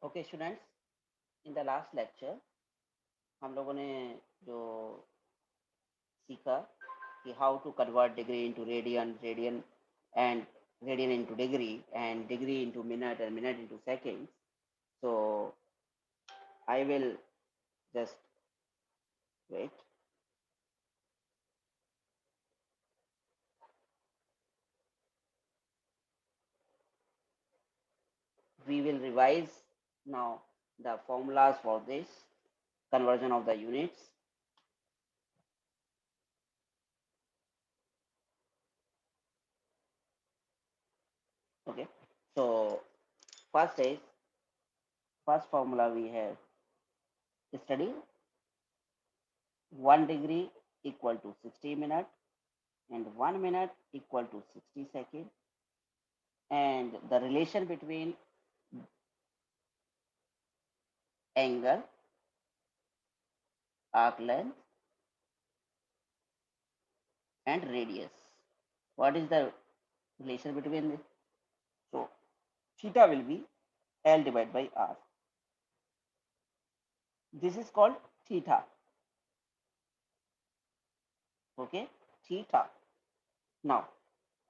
Okay students, in the last lecture हम लोगों ने जो सीखा कि how to convert degree into radian, radian and radian into degree and degree into minute and minute into seconds. So I will just wait. We will revise now the formulas for this conversion of the units. Okay, so first formula we have studied. 1 degree equal to 60 minutes and 1 minute equal to 60 seconds, and the relation between angle, arc length and radius. What is the relation between this? So theta will be L divided by R. This is called theta. Okay, theta. Now,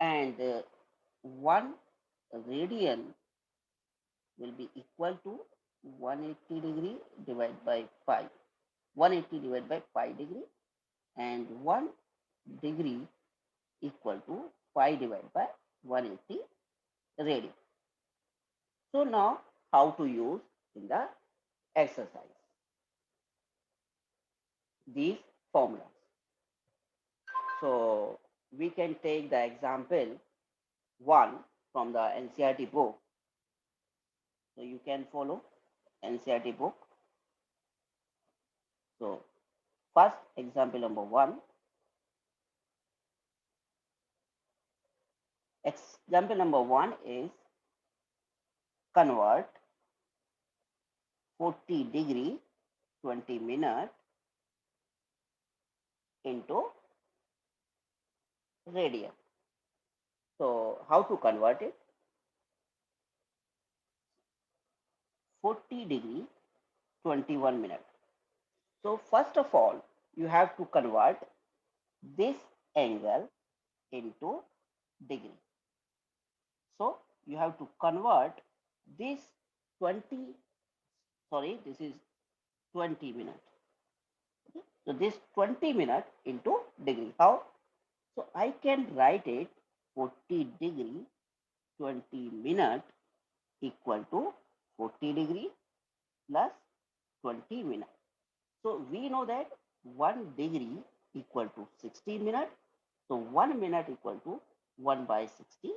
and 1 radian will be equal to 180 degree divided by pi. 180 divided by pi degree, and 1 degree equal to pi divided by 180 radian. So now how to use in the exercise these formulas. So we can take the example 1 from the NCERT book. So you can follow NCERT book. So first example number 1. Example number 1 is convert 40 degree 20 minute into radian. So how to convert it? 40 degree 21 minute. So first of all, you have to convert this angle into degree. So you have to convert this 20, sorry, this is 20 minute. Okay? So this 20 minute into degree. How? So I can write it 40 degree 20 minute equal to 40 degree plus 20 minute. So we know that 1 degree equal to 60 minute. So 1 minute equal to 1 by 60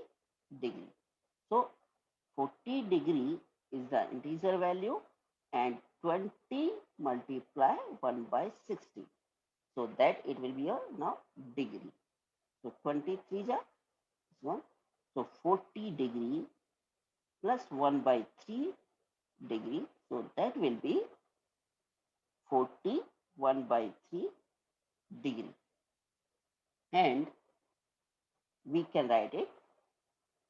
degree. So 40 degree is the integer value and 20 multiply 1 by 60. So that it will be a now degree. So 23 is 1. So 40 degree plus 1 by 3 degree. So that will be 41 by 3 degree. And we can write it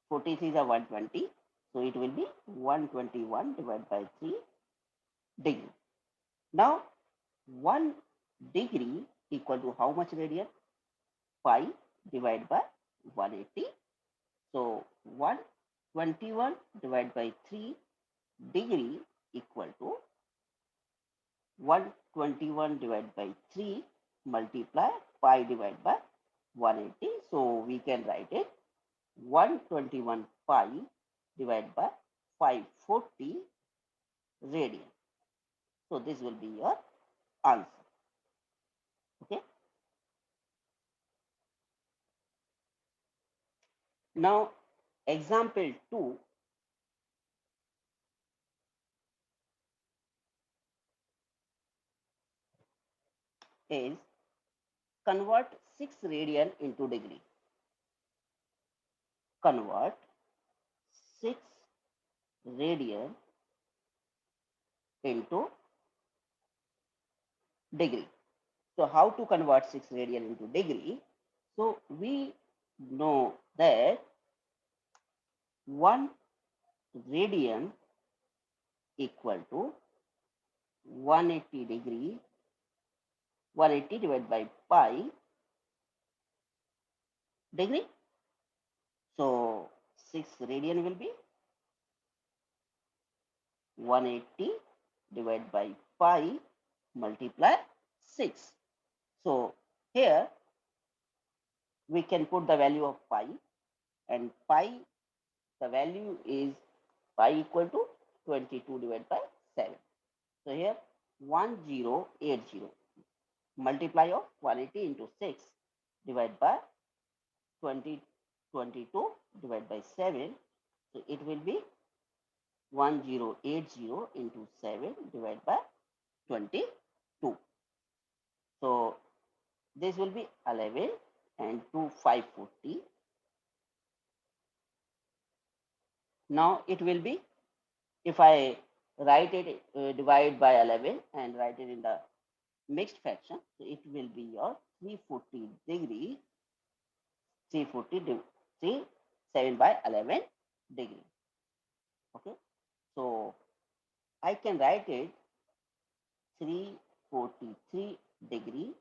43 is 120. So it will be 121 divided by 3 degree. Now 1 degree equal to how much radian? Pi divided by 180. So 121 divided by 3 degree equal to 121 divided by 3 multiply pi divided by 180. So we can write it 121 pi divided by 540 radian. So this will be your answer. Okay. Now example 2 is convert 6 radian into degree. Convert 6 radian into degree. So how to convert 6 radian into degree? So we know that 1 radian equal to 180 degree, 180 divided by pi degree. So 6 radian will be 180 divided by pi multiply 6. So here we can put the value of pi, and pi, the value is pi equal to 22 divided by 7. So here 1080 multiply of 180 into 6 divided by 22 divided by 7. So it will be 1080 into 7 divided by 22. So this will be 11 and 2 540. Now it will be, if I write it divide by 11 and write it in the mixed fraction, so it will be your 340 degree, 3 7 by 11 degree. Okay, so I can write it 343 degree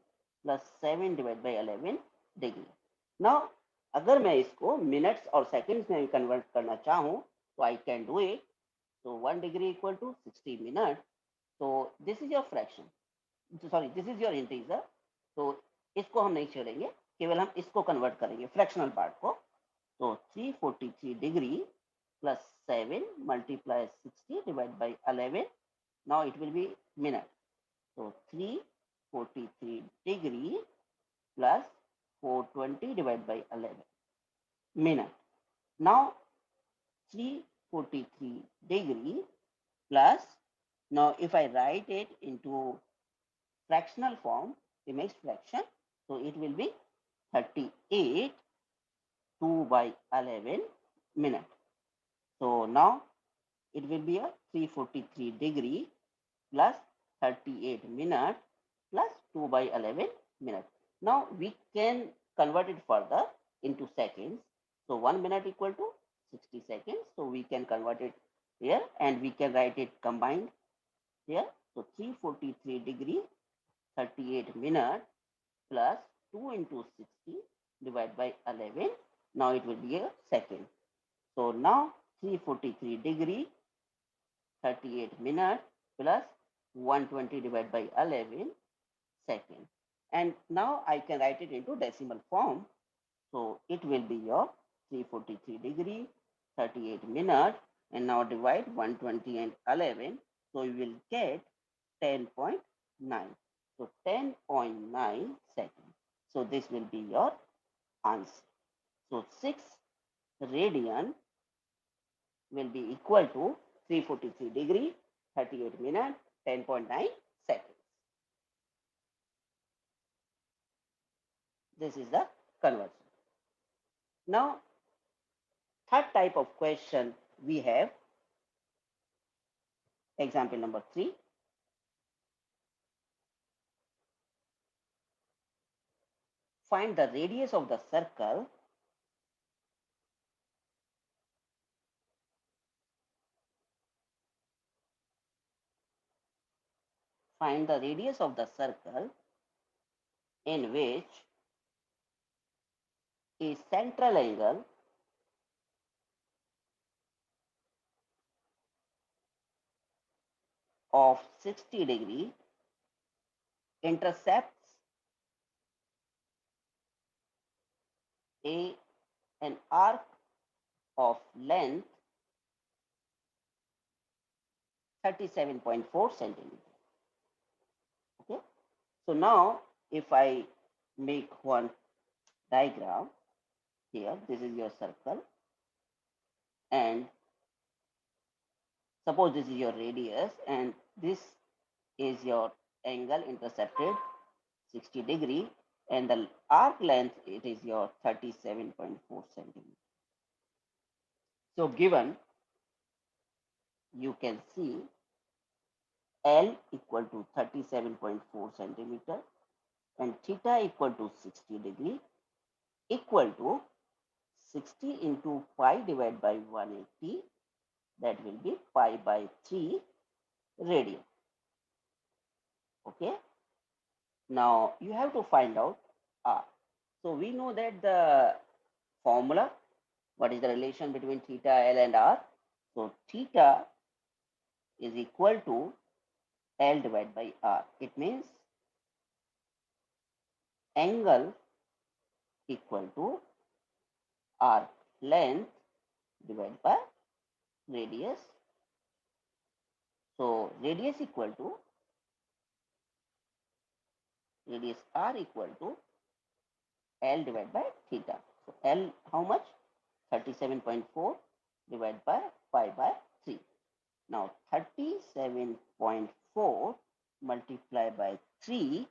plus 7 divided by 11 degree. Now अगर मैं इसको minutes और seconds में convert करना चाहूँ तो I can do it. So 1 degree equal to 60 minutes. So this is your fraction. Sorry, this is your integer. So इसको हम नहीं छोड़ेंगे, केवल हम इसको कन्वर्ट करेंगे फ्रैक्शनल पार्ट को. तो 343 degree plus 7 multiply 60 divided by 11. Now it will be minute. So 343 degree plus 420 divided by 11 minute. Now 343 degree plus, now if I write it into fractional form, the mixed fraction, so it will be 38 2 by 11 minute. So now it will be a 343 degree plus 38 minute plus 2 by 11 minute. Now we can convert it further into seconds. So 1 minute equal to 60 seconds. So we can convert it here and we can write it combined here. So 343 degree 38 minute plus 2 into 60 divided by 11. Now it will be a second. So now 343 degree 38 minute plus 120 divided by 11 second. And now I can write it into decimal form. So it will be your 343 degree 38 minute, and now divide 120 and 11. So you will get 10.9. So 10.9 seconds. So this will be your answer. So 6 radian will be equal to 343 degree 38 minute 10.9 seconds. This is the conversion. Now third type of question we have, example number 3. Find the radius of the circle find the radius of the circle in which a central angle of 60 degree intercepts an arc of length 37.4 centimeter. Okay, so now if I make one diagram here, this is your circle, and suppose this is your radius and this is your angle intercepted 60 degree, and the arc length, it is your 37.4 centimeter. So given, you can see L equal to 37.4 centimeter and theta equal to 60 degree equal to 60 into pi divided by 180, that will be pi by 3 radian. Okay. Now you have to find out r. So we know that the formula, what is the relation between theta, L and r? So theta is equal to L divided by r. It means angle equal to arc length divided by radius. So radius r equal to L divided by theta. So L how much? 37.4 divided by pi by 3. Now 37.4 multiplied by 3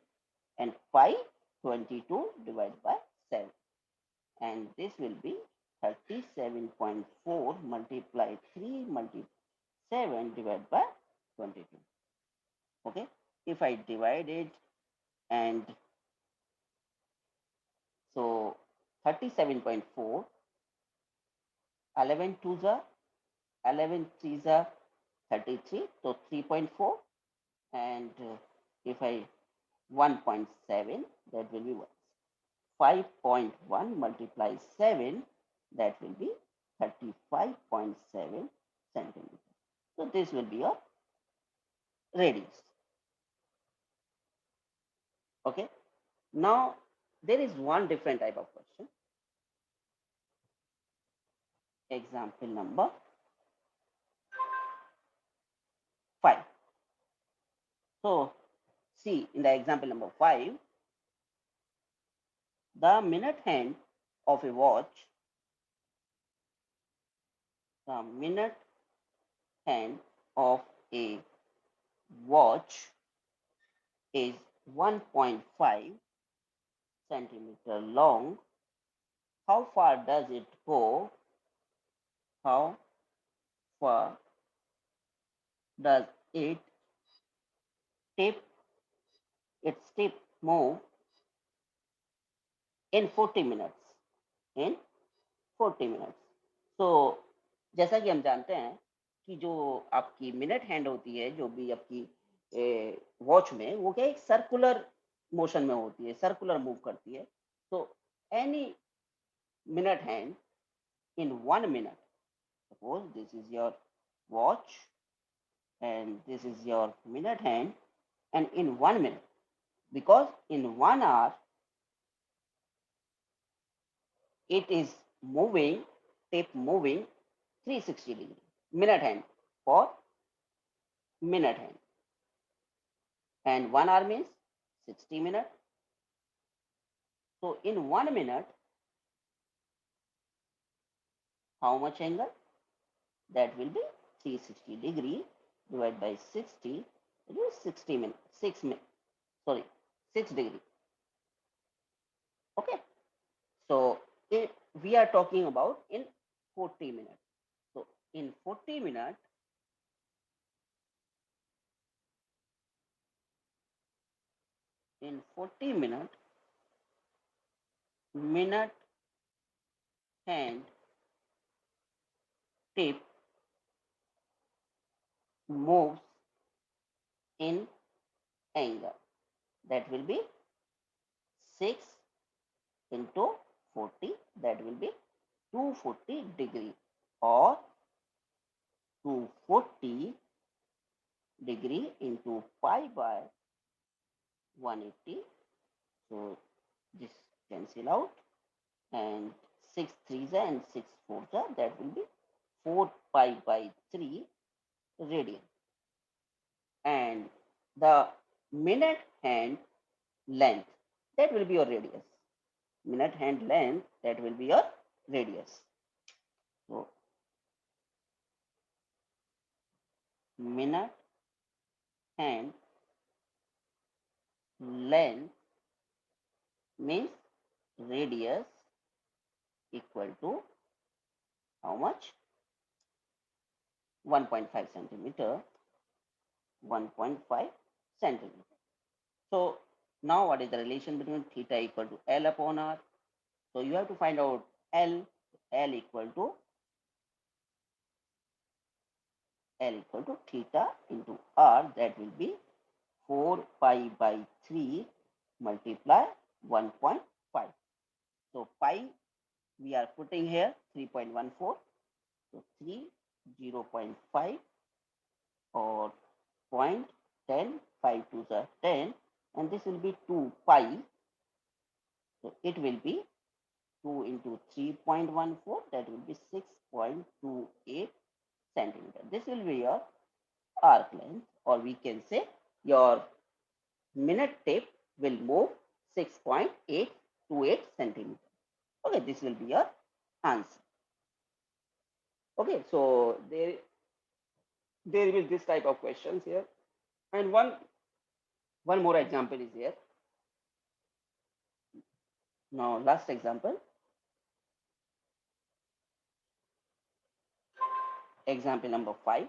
and pi 22 divided by 7. And this will be 37.4 multiplied 3 multiplied 7 divided by 22. Okay. If I divide it, and so 37.4, 11 2s are 11 3s are 33, so 3.4, and if I 1.7, that will be 5.1 multiplies 7, that will be 35.7 centimeters. So this will be your radius. Okay. Now there is one different type of question. Example number 5. So see, in the example number 5, the minute hand of a watch, the minute hand of a watch is 1.5 centimeter long. How far does it go? How far does it tip its tip move in 40 minutes? In 40 minutes. So जैसा कि हम जानते हैं कि जो आपकी minute hand होती है, जो भी आपकी वॉच में, वो क्या एक सर्कुलर मोशन में होती है, सर्कुलर मूव करती है. तो any minute hand in 1 minute, suppose this is your watch and this is your minute hand, and in 1 minute, because in 1 hour it is moving, tape moving 360 degree, minute hand for minute hand, and 1 hour means 60 minutes. So in 1 minute, how much angle? That will be 360 degree divided by 60, it is 60 minutes, 6 minutes, sorry, 6 degree. Okay. So we are talking about in 40 minutes. So in 40 minutes, minute hand tip moves in angle. That will be 6 into 40, that will be 240 degree, or 240 degree into pi by 180. So this cancel out, and 6 3s and 6 4s, that will be 4 pi by 3 radian. And the minute hand length, that will be your radius. Minute hand length, that will be your radius. So minute hand length means radius equal to how much? 1.5 centimeter. 1.5 centimeter. So now what is the relation between theta equal to L upon R? So you have to find out L. L equal to L equal to theta into R, that will be 4 pi by 3 multiply 1.5. So pi we are putting here 3.14. So 3 0.5 or 0.10, 5 to the 10, and this will be 2 pi. So it will be 2 into 3.14, that will be 6.28 centimeter. This will be your arc length, or we can say your minute tip will move 6.828 centimeter. Okay, this will be your answer. Okay, so there will this type of questions here, and one more example is here. Now last example, example number 5.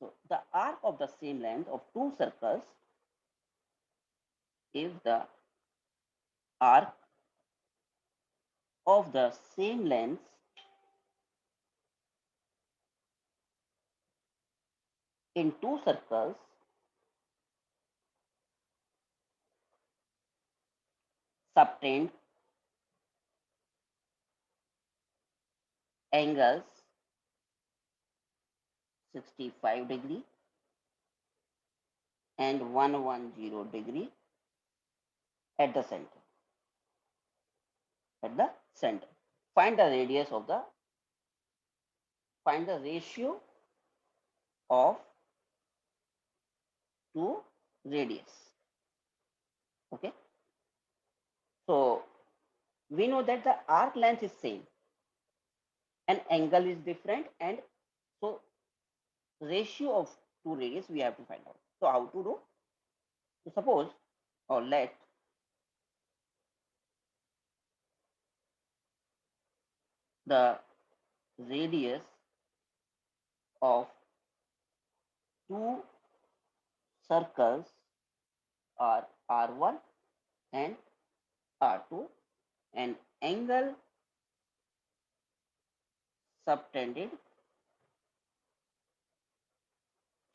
So the arc of the same length of two circles, if the arc of the same length in two circles subtend angles 65 degree and 110 degree at the center. At the center, find the radius of the find the ratio of two radius. Okay, so we know that the arc length is same and angle is different, and so ratio of two radius we have to find out. So how to do? So suppose, or let the radius of two circles are R1 and R2, and angle subtended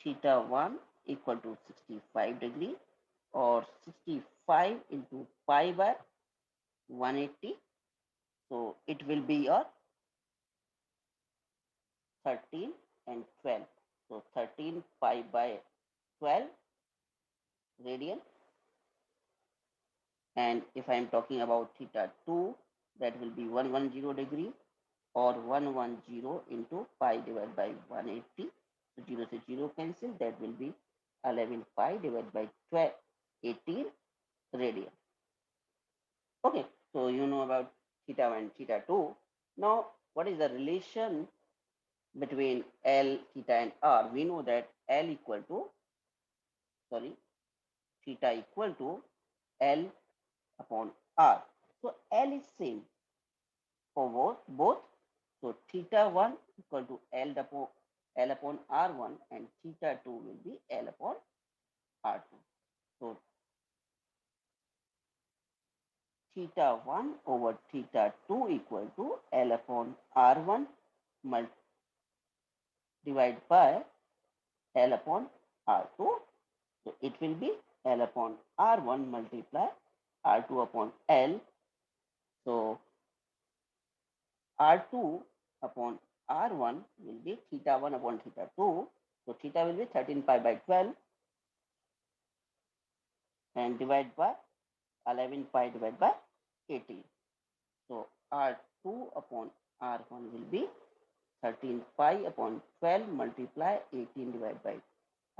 theta 1 equal to 65 degree, or 65 into pi by 180. So it will be your 13 and 12. So 13 pi by 12 radian. And if I am talking about theta 2, that will be 110 degree, or 110 into pi divided by 180. So 0 to 0 cancel, that will be 11 pi divided by 12, 18 radian. Okay, so you know about theta 1 and theta 2. Now, what is the relation between L, theta and R? We know that L equal to, sorry, theta equal to L upon R. So L is same for both. So theta 1 equal to L upon R1, and theta 2 will be L upon R2. So theta 1 over theta 2 equal to L upon R1 divided by L upon R2. So it will be L upon R1 multiply R2 upon L. So R2 upon R1 will be theta 1 upon theta 2. So theta will be 13 pi by 12 and divided by 11 pi divided by 18. So R2 upon R1 will be 13 pi upon 12 multiply 18 divided by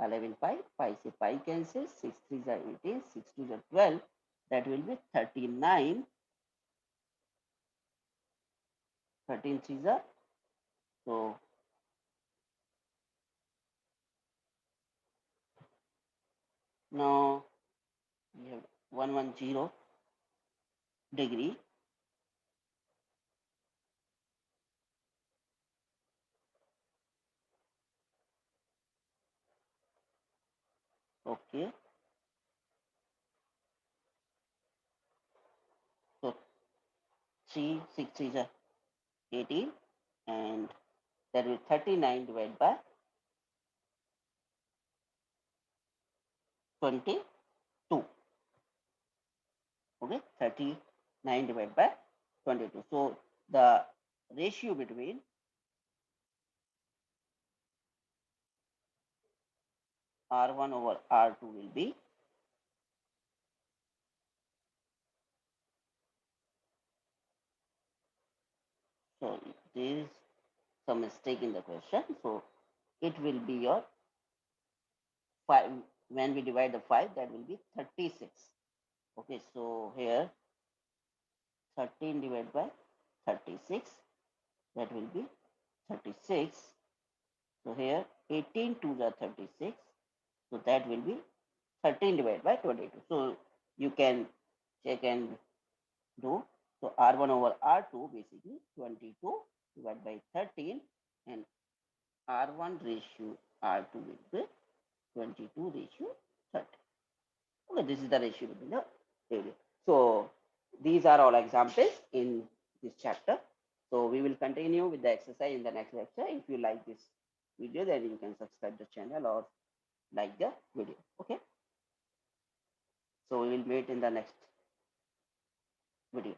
11 pi. Pi से pi cancel, 6 3 are 18, 6 2 are 12. That will be 39. 13 3 are, so now we have 110 degree. Okay, so 3 6 3 are 18 and That will 39 divided by 22. Okay, 39 divided by 22. So the ratio between R1 over R2 will be, so there is some mistake in the question. So it will be your 5. When we divide the 5, that will be 36. Okay, so here 13 divided by 36, that will be 36. So here 18 to the 36. So that will be 13 divided by 22. So you can check and do. So R1 over R2 basically 22 divided by 13, and R1 ratio R2 will be 22 ratio 30. Okay, this is the ratio between the area. So these are all examples in this chapter. So we will continue with the exercise in the next lecture. If you like this video, then you can subscribe the channel or like the video. Okay. So we will meet in the next video.